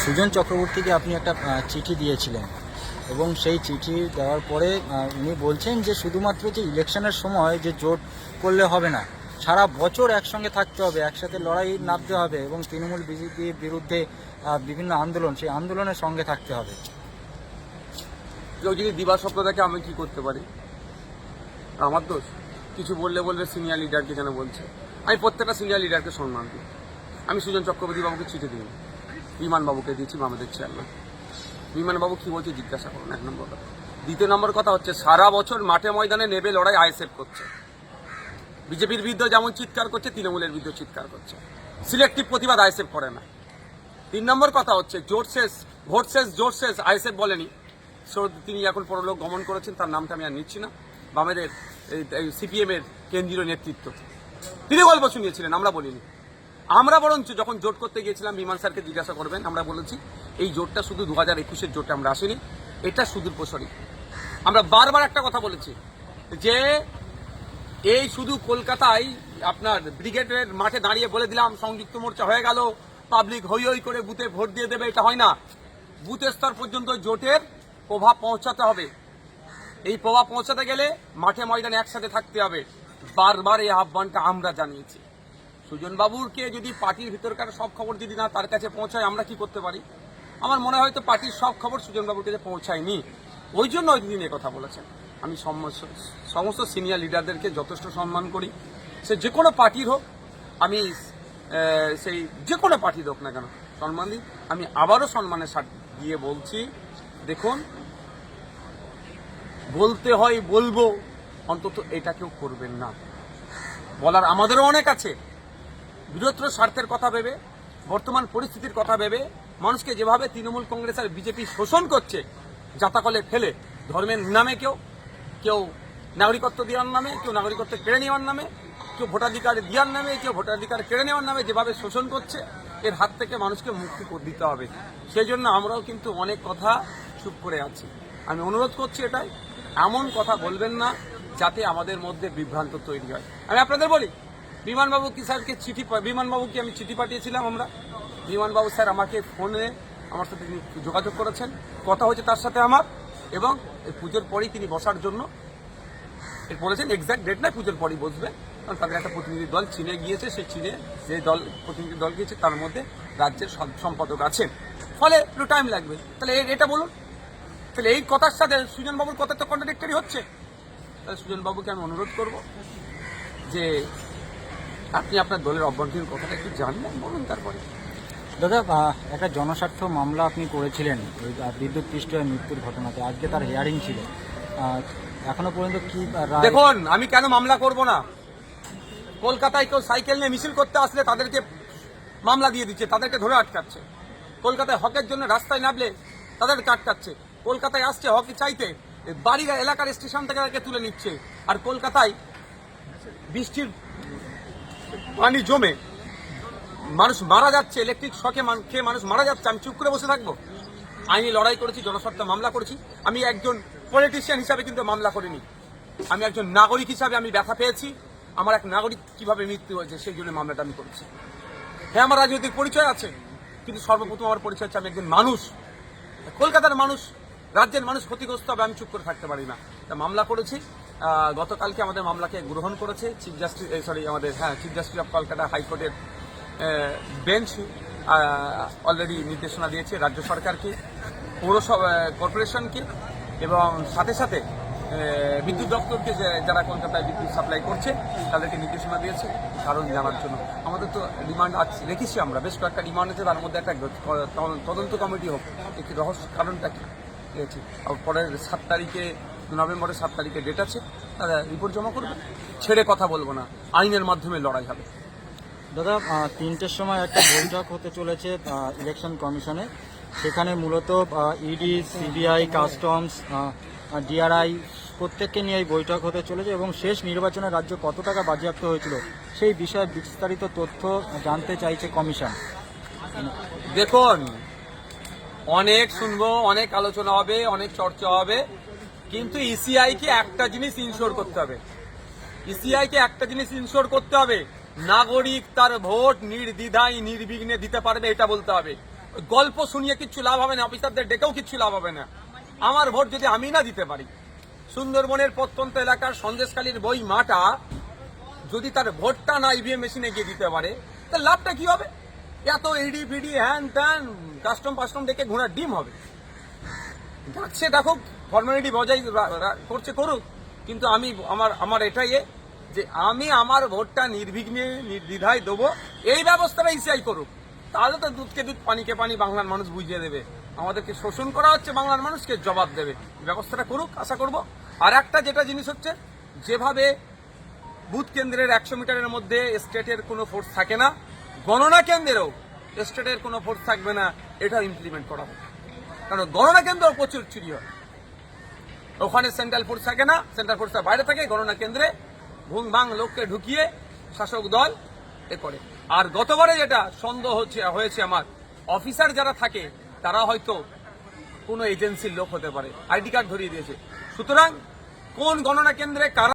সুজন চক্রবর্তীকে আপনি একটা চিঠি দিয়েছিলেন এবং সেই চিঠি দেওয়ার পরে উনি বলছেন যে শুধুমাত্র যে ইলেকশনের সময় যে জোট করলে হবে না, সারা বছর একসঙ্গে থাকতে হবে, একসাথে লড়াই নামতে হবে এবং তৃণমূল বিজেপির বিরুদ্ধে বিভিন্ন আন্দোলন, সেই আন্দোলনের সঙ্গে থাকতে হবে। কেউ যদি দিবাস্বপ্ন দেখে আমি কি করতে পারি? আমার দোষ? কিছু বললে বলবে সিনিয়র লিডারকে যেন বলছে। আমি প্রত্যেকটা সিনিয়র লিডারকে সম্মান দিই। আমি সুজন চক্রবর্তী বাবুকে চিঠি দিই, বিমান বাবুকে দিয়েছি, আমাদের চেয়ারম্যান। বিমান বাবু কি বলছে জিজ্ঞাসা করুন, 1 নম্বর কথা। 2 নম্বর কথা হচ্ছে সারা বছর মাঠে ময়দানে নেবে লড়াই আইএসএফ করছে। বিজেপির বিরুদ্ধে যেমন চিৎকার করছে, তৃণমূলের বিরুদ্ধে চিৎকার করছে। সিলেক্টিভ প্রতিবাদ আইএসএফ করে না। 3 নম্বর কথা হচ্ছে জোট শেষ, ভোট শেষ, জোট শেষ আইএসএফ বলেনি। তিনি এখন পরলোক গমন করেছেন, তার নামটা আমি আর নিচ্ছি না। বামেদের সিপিএম এর কেন্দ্রীয় নেতৃত্ব তিনি গল্প শুনিয়েছিলেন, আমরা বলিনি। আমরা বরঞ্চ যখন জোট করতে গিয়েছিলাম, বিমান স্যারকে জিজ্ঞাসা করবেন, আমরা বলেছি এই জোটটা শুধু 2021-এর জোটে আমরা আসিনি, এটা সুদূর প্রসারী। আমরা বারবার একটা কথা বলেছি যে এই শুধু কলকাতায় আপনার ব্রিগেডের মাঠে দাঁড়িয়ে বলে দিলাম সংযুক্ত মোর্চা হয়ে গেল, পাবলিক হই হই করে বুথে ভোট দিয়ে দেবে, এটা হয় না। বুথ স্তর পর্যন্ত জোটের প্রভাব পৌঁছাতে হবে। এই প্রভাব পৌঁছাতে গেলে মাঠে ময়দানে একসাথে থাকতে হবে। বারবার এই আহ্বানটা আমরা জানিয়েছি। সুজন বাবুরকে যদি পার্টির ভিতরকার সব খবর যদি না তার কাছে পৌঁছায়, আমরা কি করতে পারি? আমার মনে হয় তো পার্টির সব খবর সুজন বাবুর কাছে পৌঁছায়নি, ওই জন্য ওই দিন কথা বলেছেন। আমি সমস্ত সিনিয়র লিডারদেরকে যথেষ্ট সম্মান করি, সে যে কোনো পার্টির হোক, আমি সেই যে কোনো পার্টির হোক না কেন সম্মান দিই। আমি আবারও সম্মানের সাথে দিয়ে বলছি, দেখুন বলতে হয় বলবো, অন্তত এটা কেউ করবেন না। বলার আমাদেরও অনেক আছে। বৃহত্তর স্বার্থের কথা ভেবে, বর্তমান পরিস্থিতির কথা ভেবে, মানুষকে যেভাবে তৃণমূল কংগ্রেস আর বিজেপি শোষণ করছে, জাতাকলে ফেলে, ধর্মের নামে কেউ নাগরিকত্ব দেওয়ার নামে, কেউ নাগরিকত্ব কেড়ে নেওয়ার নামে, কেউ ভোটাধিকার দেওয়ার নামে, কেউ ভোটাধিকার কেড়ে নেওয়ার নামে যেভাবে শোষণ করছে, এর হাত থেকে মানুষকে মুক্তি দিতে হবে। সেই জন্য আমরাও কিন্তু অনেক কথা চুপ করে আছি। আমি অনুরোধ করছি এটাই, এমন কথা বলবেন না যাতে আমাদের মধ্যে বিভ্রান্ত তৈরি হয়। আমি আপনাদের বলি, বিমানবাবু কি স্যারকে বিমানবাবুকে আমি চিঠি পাঠিয়েছিলাম। বিমানবাবু স্যার আমাকে ফোনে আমার সাথে তিনি যোগাযোগ করেছেন, কথা হয়েছে তার সাথে আমার, এবং এই পুজোর পরেই তিনি বসার জন্য বলেছেন। এক্সাক্ট ডেট নয়, পুজোর পরেই বসবে, কারণ তাদের একটা প্রতিনিধি দল চীনে গিয়েছে। সেই চীনে যে প্রতিনিধি দল গিয়েছে তার মধ্যে রাজ্যের সম্পাদক আছেন, ফলে একটু টাইম লাগবে। তাহলে এটা বলুন, তাহলে এই কথার সাথে সুজনবাবুর কথা তো কন্ট্রাডিক্টরি হচ্ছে। তাহলে সুজনবাবুকে আমি অনুরোধ করব যে আপনি আপনার দলের অভ্যন্তরীণ কথাটা একটু জানলেন, বলুন। তারপরে দাদা, একটা জনস্বার্থ মামলা আপনি করেছিলেন ওই বিদ্যুৎ পৃষ্ঠ মৃত্যুর ঘটনাতে, আজকে তার হিয়ারিং ছিল, এখনো পর্যন্ত কি রায়? দেখুন, আমি কেন মামলা করব না? কলকাতায় কেউ সাইকেল নিয়ে মিছিল করতে আসলে তাদেরকে মামলা দিয়ে দিচ্ছে, তাদেরকে ধরে আটকাচ্ছে। কলকাতায় হকের জন্য রাস্তায় নামলে তাদেরকে আটকাচ্ছে। কলকাতায় আসছে হকি চাইতে, বাড়ির এলাকার স্টেশন থেকে তুলে নিচ্ছে। আর কলকাতায় বৃষ্টির পানি জমে মানুষ মারা যাচ্ছে, ইলেকট্রিক শকে খেয়ে মানুষ মারা যাচ্ছে। আমি চুপ করে বসে থাকবো? আইনি লড়াই করেছি, জনস্বার্থ মামলা করেছি। আমি একজন পলিটিশিয়ান হিসাবে কিন্তু মামলা করিনি। আমি একজন নাগরিক হিসাবে আমি ব্যথা পেয়েছি, আমার এক নাগরিক কিভাবে মৃত্যু হয়েছে সেই জন্য মামলাটা আমি করেছি। হ্যাঁ, আমার রাজনৈতিক পরিচয় আছে, কিন্তু সর্বপ্রথম আমার পরিচয় হচ্ছে আমি একজন মানুষ। কলকাতার মানুষ, রাজ্যের মানুষ ক্ষতিগ্রস্ত হবে, আমি চুপ করে থাকতে পারি না। তা মামলা করেছি। গতকালকে আমাদের মামলাকে গ্রহণ করেছে চিফ জাস্টিস অফ কলকাতা হাইকোর্টের বেঞ্চ। অলরেডি নির্দেশনা দিয়েছে রাজ্য সরকারকে, কর্পোরেশনকে, এবং সাথে সাথে বিদ্যুৎ দপ্তরকে, যারা কলকাতায় বিদ্যুৎ সাপ্লাই করছে তাদেরকে নির্দেশনা দিয়েছে কারণ জানার জন্য। আমাদের তো ডিমান্ড রেখেছি, আমরা বেশ কয়েকটা ডিমান্ড আছে, তার মধ্যে একটা তদন্ত কমিটি হোক, একটি রহস্য কারণটা কি পেয়েছি। পরের 7 তারিখে, নভেম্বরের 7 তারিখে ডেট আছে, তারা রিপোর্ট জমা করবে। ছেড়ে কথা বলবো না, আইনের মাধ্যমে লড়াই হবে। দাদা, 3টের সময় একটা বৈঠক হতে চলেছে ইলেকশন কমিশনে, সেখানে মূলত ইডি, সিবিআই, কাস্টমস, ডিআরআই প্রত্যেককে নিয়ে এই বৈঠক হতে চলেছে এবং শেষ নির্বাচনে রাজ্য কত টাকা বাজেয়াপ্ত হয়েছিল সেই বিষয়ে বিস্তারিত তথ্য জানতে চাইছে কমিশন। দেখুন, অনেক শুনবো, অনেক আলোচনা হবে, অনেক চর্চা হবে, কিন্তু ইসিআইকে একটা জিনিস ইনশোর করতে হবে। ইসিআইকে একটা জিনিস ইনশোর করতে হবে, নাগরিক তার ভোট নির্দ্বিধায় নির্বিঘ্নে দিতে পারবে, এটা বলতে হবে। ওই গল্প শুনিয়ে কিচ্ছু লাভ হবে না, অফিসারদের ডেকেও কিচ্ছু লাভ হবে না। আমার ভোট যদি আমি না দিতে পারি, সুন্দরবনের প্রত্যন্ত এলাকার সন্দেশখালীর বই মাটা যদি তার ভোটটা না ইভিএম মেশিনে গিয়ে দিতে পারে, তার লাভটা কি হবে? এত ইডি ফিডি হ্যান ত্যান কাস্টম ডেকে ঘোড়ার ডিম হবে। যাচ্ছে দেখো, ফর্মালিটি বজায় করছে করুক, কিন্তু আমি আমার এটাই যে আমি আমার ভোটটা নির্বিঘ্নে নির্দ্বিধায় দেবো, এই ব্যবস্থাটা ইসিআই করুক। তাহলে তো দুধকে দুধ পানিকে পানি বাংলার মানুষ বুঝিয়ে দেবে। আমাদেরকে শোষণ করা হচ্ছে, বাংলার মানুষকে জবাব দেবে। ব্যবস্থাটা করুক, আশা করব। আর একটা যেটা জিনিস হচ্ছে, যেভাবে বুথ কেন্দ্রের 100 মিটারের মধ্যে স্টেটের কোনো ফোর্স থাকে না, গণনা কেন্দ্রেও স্টেটের কোনো ফোর্স থাকবে না, এটা ইমপ্লিমেন্ট করা হবে। কারণ গণনা কেন্দ্র প্রচুর চুরি হয়, ওখানে সেন্ট্রাল ফোর্স থাকে না, সেন্ট্রাল ফোর্সের বাইরে থাকে, গণনা কেন্দ্রে ভুং ভাং লোককে ঢুকিয়ে শাসক দল এ করে। আর গতবারে যেটা সন্দেহ হয়েছে আমার, অফিসার যারা থাকে তারা হয়তো কোনো এজেন্সির লোক হতে পারে, আইডি কার্ড ধরিয়ে দিয়েছে। সুতরাং কোন গণনা কেন্দ্রে কারা